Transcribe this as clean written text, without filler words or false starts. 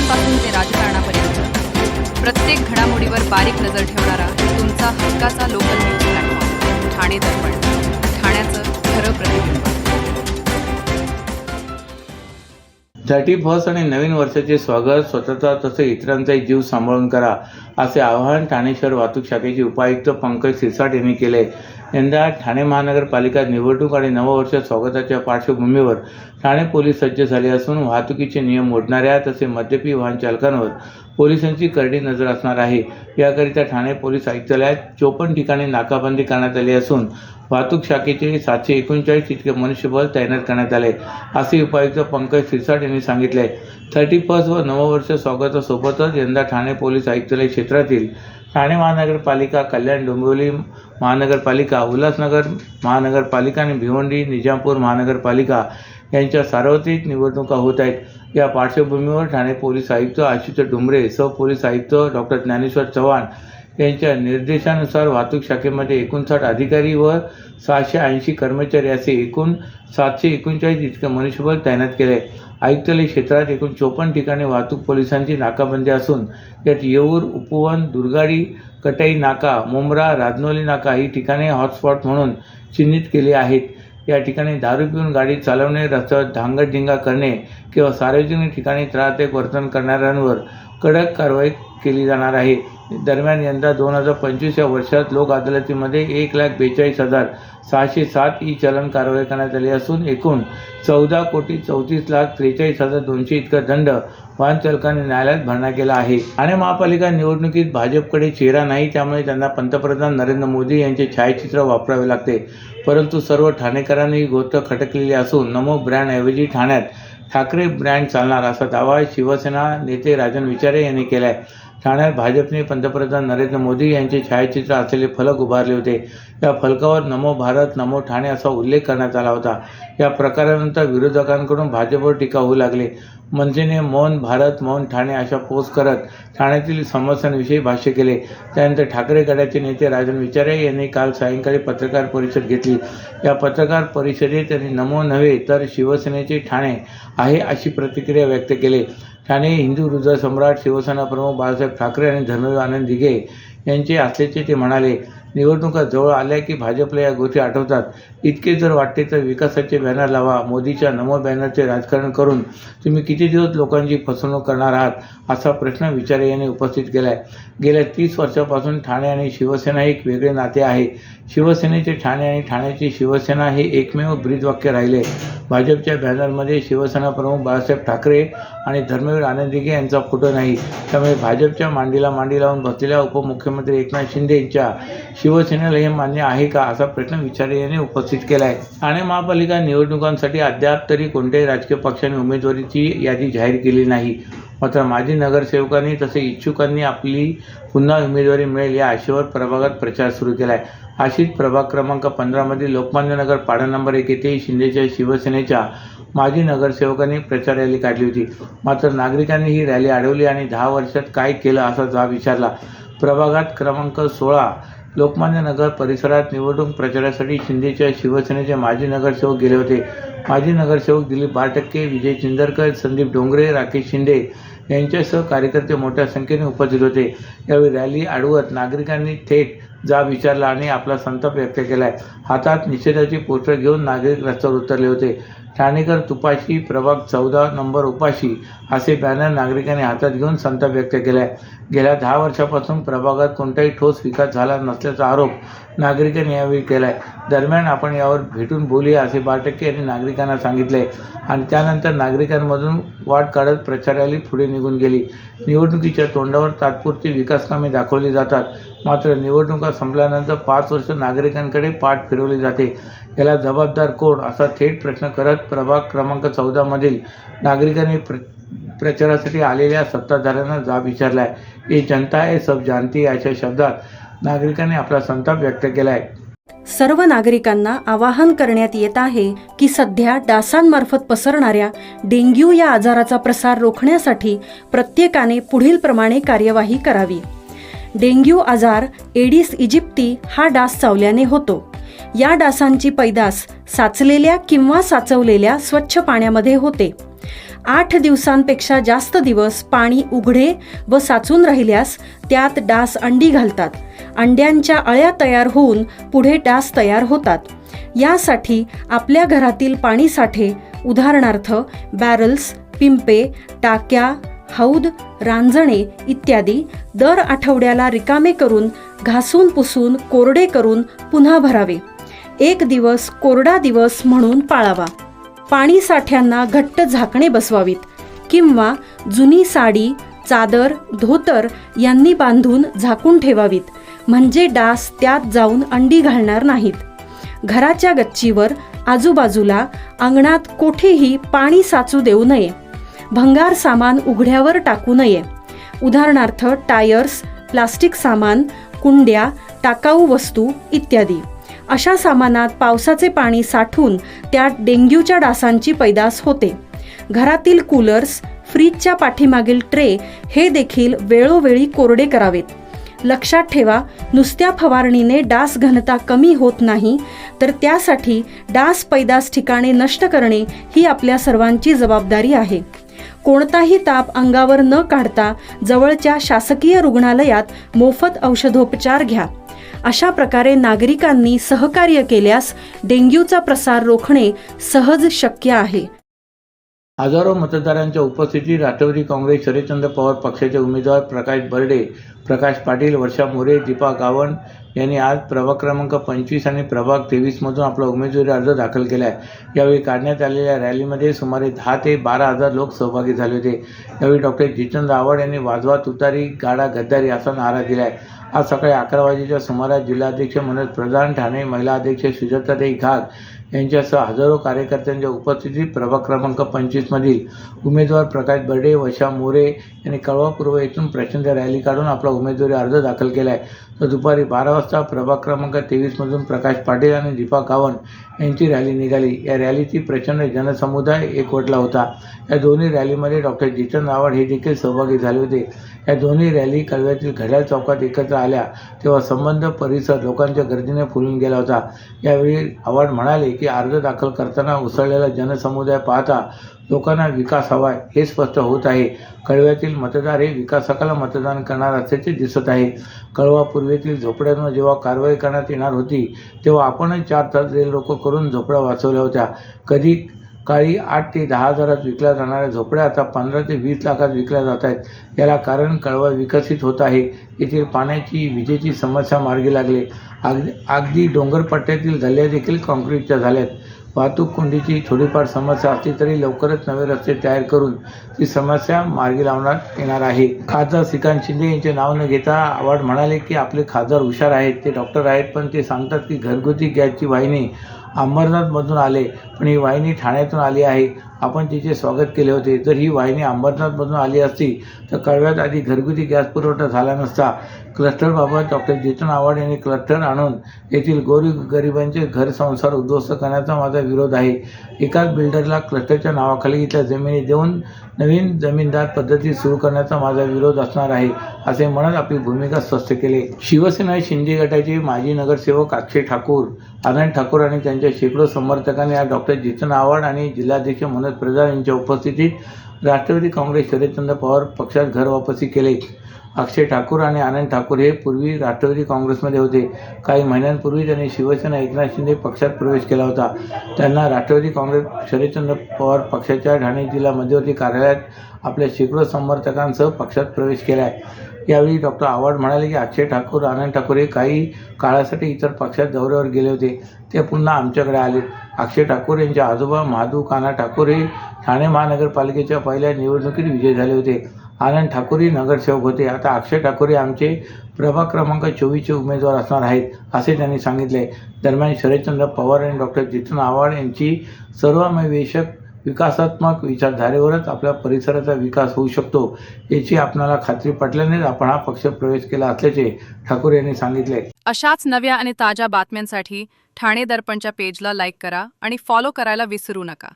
बातम्यांपासून ते राजकारणापर्यंत प्रत्येक घडामोडीवर बारीक नजर ठेवणारा तुमचा हक्काचा लोकल न्यूज प्लॅटफॉर्म ठाणे दर्पण, ठाण्याचं खरं प्रतिबिंब. 31 आणि नवीन वर्षाचे स्वागत स्वतःचा तसेच इतरांचाही जीव सांभाळून करा, असे आवाहन ठाणे शहर वाहतूक शाखेचे उपायुक्त पंकज सिरसाट यांनी केले. यंदा ठाणे महानगरपालिका निवडणूक आणि नववर्ष स्वागताच्या पार्श्वभूमीवर ठाणे पोलीस सज्ज झाले असून वाहतुकीचे नियम मोडणाऱ्या तसेच मद्यपी वाहन चालकांवर पोलिसांची करडी नजर असणार आहे. याकरिता ठाणे पोलीस आयुक्तालयात 54 ठिकाणी नाकाबंदी करण्यात आली असून वाहतूक शाखेचे 739 इतके मनुष्यबळ तैनात करण्यात आले, असे उपायुक्त पंकज सिरसाट यांनी सांगितले. 31 व नववर्ष स्वागतासोबतच यंदा ठाणे पोलीस आयुक्तालय क्षेत्रातील ठाणे महानगरपालिका, कल्याण डोंबिवली महानगरपालिका, उल्हासनगर महानगरपालिका आणि भिवंडी निजामपूर महानगरपालिका यांच्या सार्वत्रिक निवडणुका होत आहेत. या पार्श्वभूमीवर ठाणे पोलीस आयुक्त आशुतोष डुमरे, पोलीस आयुक्त डॉक्टर ज्ञानेश्वर चव्हाण यांच्या निर्देशानुसार वाहतूक शाखेमध्ये 59 अधिकारी व 680 कर्मचारी असे एकूण 739 इतके मनुष्यबळ तैनात केले. आयुक्तालय क्षेत्रात एकूण 54 ठिकाणी वाहतूक पोलिसांची नाकाबंदी असून यात येऊर, उपवन, दुर्गाडी, कटाई नाका, मुंब्रा, राजनोली नाका ही ठिकाणे हॉटस्पॉट म्हणून चिन्हित केली आहेत. या ठिकाणी दारू पिऊन गाडी चालवणे, रस्त्यावर धांगडधिंगा करणे किंवा सार्वजनिक ठिकाणी त्रासदायक वर्तन करणाऱ्यांवर कडक कारवाई केली जाणार आहे. दरम्यान यंदा 2025 या वर्षात लोक अदालतीमध्ये 1,42,607 ई चलन कारवाई करण्यात आली असून एकूण 14,34,43,200 इतका दंड वाहन चालकांनी न्यायालयात भरणा केला आहे. ठाणे महापालिका निवडणुकीत भाजपकडे चेहरा नाही, त्यामुळे त्यांना पंतप्रधान नरेंद्र मोदी यांचे छायाचित्र वापरावे लागते. परंतु सर्व ठाणेकरांनी ही गोष्ट खटकलेली असून नमो ब्रँडऐवजी ठाण्यात ठाकरे ब्रँड चालणार, असा दावा शिवसेना नेते राजन विचारे यांनी केला आहे. ठाण्यात भाजपने पंतप्रधान नरेंद्र मोदी यांचे छायाचित्र असलेले फलक उभारले होते. या फलकावर नमो भारत, नमो ठाणे असा उल्लेख करण्यात आला होता. या प्रकारानंतर विरोधकांकडून भाजपवर टीका होऊ लागली. मनसेने मौन भारत, मौन ठाणे अशा पोस्ट करत ठाण्यातील समस्यांविषयी भाष्य केले. त्यानंतर ठाकरे गटाचे नेते राजन विचारे यांनी काल सायंकाळी पत्रकार परिषद घेतली. या पत्रकार परिषदेत त्यांनी नमो नव्हे तर शिवसेनेचे ठाणे आहे अशी प्रतिक्रिया व्यक्त केली. ठाणे हिंदू हृदय सम्राट शिवसेना प्रमुख बाळासाहेब ठाकरे आणि धर्मवीर आनंद दिघे यांचे असल्याचे ते म्हणाले. निवडणुका जवळ आल्या की भाजपला या गोष्टी आठवतात. इतके जर वाटते तर विकासाचे बॅनर लावा. मोदीच्या नमो बॅनरचे राजकारण करून तुम्ही किती दिवस लोकांची फसवणूक करणार आहात, असा प्रश्न विचारे यांनी उपस्थित केला आहे. गेल्या 30 वर्षापासून ठाणे आणि शिवसेना एक वेगळे नाते आहे. शिवसेनेचे ठाणे आणि ठाण्याची शिवसेना हे एकमेव ब्रीदवाक्य राहिले. भाजपच्या बॅनरमध्ये शिवसेना प्रमुख बाळासाहेब ठाकरे आणि धर्मवीर आनंद दिघे यांचा फोटो नाही. त्यामुळे भाजपच्या मांडीला मांडी लावून बसलेल्या उपमुख्यमंत्री एकनाथ शिंदे यांच्या शिवसेनेला हे मान्य आहे का, असा प्रश्न विचारे यांनी उपस्थित केला आहे. ठाणे महापालिका निवडणुकांसाठी अद्याप तरी कोणत्याही राजकीय पक्षाने उमेदवारीची यादी जाहीर केली नाही. मात्र माजी नगरसेवकांनी तसे इच्छुकांनी आपली पुन्हा उमेदवारी मिळेल या आशेवर प्रभागात प्रचार सुरू केला आहे. आशिष प्रभाग क्रमांक 15 मधील लोकमान्य नगर पाडा नंबर 1 येथे शिंदेच्या शिवसेनेच्या माजी नगरसेवकांनी प्रचार रॅली काढली होती. मात्र नागरिकांनी ही रॅली अडवली आणि 10 वर्षात काय केलं असा जाब विचारला. प्रभागात क्रमांक 16 लोकमान्य नगर परिसरात निवडणूक प्रचारासाठी शिंदेच्या शिवसेनेचे माजी नगरसेवक गेले होते. माजी नगरसेवक दिलीप बारटक्के, विजय चिंदरकर, संदीप डोंगरे, राकेश शिंदे यांच्यासह कार्यकर्ते मोठ्या संख्येने उपस्थित होते. यावेळी रॅली अडवत नागरिकांनी थेट जाब विचारला आणि आपला संताप व्यक्त केला. हातात निषेधाची पोस्टर घेऊन नागरिक रस्त्यावर उतरले होते. ठाणेकर तुपाशी, प्रभाग 14 नंबर उपाशी असे बॅनर नागरिकांनी हातात घेऊन संताप व्यक्त केला. गेल्या 10 वर्षापासून प्रभागात कोणताही ठोस विकास झाला नसल्याचा आरोप नागरिकांनी यावेळी केला. दरम्यान आपण यावर भेटून बोलूया असे बारटक्के यांनी नागरिकांना सांगितले आणि त्यानंतर नागरिकांमधून वाट काढत प्रचार रॅली पुढे निघून गेली. निवडणुकीच्या तोंडावर तात्पुरती विकासकामे दाखवली जातात, मात्र निवडणुका संपल्यानंतर 5 वर्ष नागरिकांकडे पाठ फिरवली जाते. याला जबाबदार कोण, असा थेट प्रश्न करत प्रभाग क्रमांक 14 मधील नागरिकांनी प्रचारासाठी आलेल्या सत्ताधाऱ्यांना जाब विचारलाय. ये जनता है, सब जानती है अशा शब्दात नागरिकांनी आपला संताप व्यक्त केलाय. सर्व नागरिकांना आवाहन करण्यात येत आहे की सध्या डासांमार्फत पसरणाऱ्या डेंग्यू या आजाराचा प्रसार रोखण्यासाठी प्रत्येकाने पुढील प्रमाणे कार्यवाही करावी. डेंग्यू आजार एडिस इजिप्ती हा डास चावल्याने होतो. या डासांची पैदास साचलेल्या किंवा साचवलेल्या स्वच्छ पाण्यामध्ये होते. 8 दिवसांपेक्षा जास्त दिवस पाणी उघडे व साचून राहिल्यास त्यात डास अंडी घालतात. अंड्यांच्या अळ्या तयार होऊन पुढे डास तयार होतात. यासाठी आपल्या घरातील पाणी साठे उदाहरणार्थ बॅरल्स, पिंपे, टाक्या, हौद, रांजणे इत्यादी दर आठवड्याला रिकामे करून घासून पुसून कोरडे करून पुन्हा भरावे. 1 दिवस कोरडा दिवस म्हणून पाळावा. पाणी साठ्यांना घट्ट झाकणे बसवावीत किंवा जुनी साडी, चादर, धोतर यांनी बांधून झाकून ठेवावीत, म्हणजे डास त्यात जाऊन अंडी घालणार नाहीत. घराच्या गच्चीवर, आजूबाजूला, अंगणात कोठेही पाणी साचू देऊ नये. भंगार सामान उघड्यावर टाकू नये. उदाहरणार्थ टायर्स, प्लास्टिक सामान, कुंड्या, टाकाऊ वस्तू इत्यादी. अशा सामानात पावसाचे पाणी साठून त्यात डेंग्यूच्या डासांची पैदास होते. घरातील कूलर्स, फ्रीजच्या पाठीमागील ट्रे हे देखील वेळोवेळी कोरडे करावेत. लक्षात ठेवा, नुसत्या फवारणीने डास घनता कमी होत नाही, तर त्यासाठी डास पैदास ठिकाणे नष्ट करणे ही आपल्या सर्वांची जबाबदारी आहे. कोणताही ताप अंगावर न काढता जवळच्या शासकीय रुग्णालयात मोफत औषधोपचार घ्या. अशा प्रकारे नागरिकांनी सहकार्य केल्यास डेंग्यूचा प्रसार रोखणे सहज शक्य आहे. हजारो मतदारांच्या उपस्थितीत राष्ट्रवादी काँग्रेस शरदचंद्र पवार पक्षाचे उमेदवार प्रकाश बर्डे, प्रकाश पाटील, वर्षा मोरे, दीपा गावण यांनी आज प्रभाग क्रमांक 25 आणि प्रभाग 23 मधून आपला उमेदवारी अर्ज दाखल केला आहे. यावेळी काढण्यात आलेल्या रॅलीमध्ये सुमारे 10 ते 12 हजार लोक सहभागी झाले होते. यावेळी डॉक्टर जितेंद्र आव्हाड यांनी वाजवा तुतारी, गाडा गद्दारी असा नारा दिला आहे. आज सकाळी 11 वाजेच्या सुमारास जिल्हाध्यक्ष मनोज प्रधान, ठाणे महिला अध्यक्ष सुजाताताई घाग यांच्यासह हजारो कार्यकर्त्यांच्या उपस्थितीत प्रभाग क्रमांक 25 मधील उमेदवार प्रकाश बर्डे, वर्षा मोरे यांनी कळवा पूर्व येथून प्रचंड रॅली काढून आपला उमेदवारी अर्ज दाखल केला आहे. तर दुपारी 12 वाजता प्रभाग क्रमांक 23 मधून प्रकाश पाटील आणि दीपा गावण यांची रॅली निघाली. या रॅलीची प्रचंड जनसमुदाय एकवटला होता. या दोन्ही रॅलीमध्ये डॉक्टर जितेंद्र आव्हाड हे देखील सहभागी झाले होते. या दोन्ही रॅली कळव्यातील घड्याळ चौकात एकत्र आल्या तेव्हा संबंध परिसर लोकांच्या गर्दीने फुलून गेला होता. यावेळी आव्हाड म्हणाले की अर्ज दाखल करताना उसळलेला जनसमुदाय पाहता लोकांना विकास हवा हे स्पष्ट होत आहे. कळव्यातील मतदार हे विकासाला मतदान करणार असल्याचे दिसत आहे. कळवा पूर्वेतील झोपड्यांवर जेव्हा कारवाई करण्यात येणार होती तेव्हा आपणच 4 तास रेल रोको करून झोपड्या वाचवल्या होत्या. कधी काळी 8 ते 10 हजारात विकल्या जाणाऱ्या झोपड्या आता 15 ते 20 लाखात विकल्या जात आहेत. याला कारण कळवा विकसित होत आहे. येथील पाण्याची, विजेची समस्या मार्गी लागली. अगदी डोंगरपट्ट्यातील गल्ल्या देखील काँक्रीटच्या झाल्यात. वाहतूक कोंडीची थोडीफार समस्या असली तरी लवकरच नवे रस्ते तयार करून ती समस्या मार्गी लावण्यात येणार आहे. खासदार श्रीकांत शिंदे यांचे नाव न घेता आव्हाड म्हणाले की आपले खासदार हुशार आहेत, ते डॉक्टर आहेत, पण ते सांगतात की घरगुती गॅसची वाहिनी अंबरनाथमधून आले, पण ही वाहिनी ठाण्यातून आली आहे. आपण तिचे स्वागत केले होते. जर ही वाहिनी अंबरनाथमधून आली असती तर कळव्यात आधी घरगुती गॅस पुरवठा झाला नसता. क्लस्टरबाबत डॉक्टर जितेंद्र आव्हाड यांनी क्लस्टर आणून येथील गोरगरिबांचे घर संसार उद्ध्वस्त करण्याचा माझा विरोध आहे. एकाच बिल्डरला क्लस्टरच्या नावाखाली इथल्या जमिनी देऊन नवीन जमीनदार पद्धती सुरू करण्याचा माझा विरोध असणार आहे, असे म्हणत आपली भूमिका स्पष्ट केली. शिवसेना शिंदे गटाचे माजी नगरसेवक अक्षय ठाकूर, आनंद ठाकूर आणि त्यांच्या शेकडो समर्थकांनी आज डॉक्टर जितेंद्र आव्हाड आणि जिल्हाध्यक्ष मनोज प्रधान यांच्या उपस्थितीत राष्ट्रवादी काँग्रेस शरदचंद्र पवार पक्षात घर वापसी केले. अक्षय ठाकूर आणि आनंद ठाकूर हे पूर्वी राष्ट्रवादी काँग्रेसमध्ये होते. काही महिन्यांपूर्वी त्यांनी शिवसेना एकनाथ शिंदे पक्षात प्रवेश केला होता. त्यांना राष्ट्रवादी काँग्रेस शरदचंद्र पवार पक्षाच्या ठाणे जिल्हा मध्यवर्ती कार्यालयात आपल्या शेकडो समर्थकांसह पक्षात प्रवेश केला आहे. यावेळी डॉक्टर आव्हाड म्हणाले की अक्षय ठाकूर, आनंद ठाकूर हे काही काळासाठी इतर पक्षात दौऱ्यावर गेले होते, ते पुन्हा आमच्याकडे आले. अक्षय ठाकूर यांचे आजोबा महादू कान्हा ठाकूर हे ठाणे महानगरपालिकेच्या पहिल्या निवडणुकीत विजयी झाले होते. आनंद ठाकूरही नगरसेवक होते. आता अक्षय ठाकूर हे आमचे प्रभाग क्रमांक 24चे उमेदवार असणार आहेत, असे त्यांनी सांगितले. दरम्यान शरदचंद्र पवार आणि डॉक्टर जितेंद्र आव्हाड यांची सर्वसमावेशक विकासात्मक विचारधारेवरच आपल्या परिसराचा विकास होऊ शकतो याची आपणाला खात्री पटल्यानेच आपण हा पक्ष प्रवेश केला असल्याचे ठाकूर यांनी सांगितले. अशाच नव्या आणि ताज्या बातम्यांसाठी ठाणे दर्पणच्या पेजला लाईक करा आणि फॉलो करायला विसरू नका.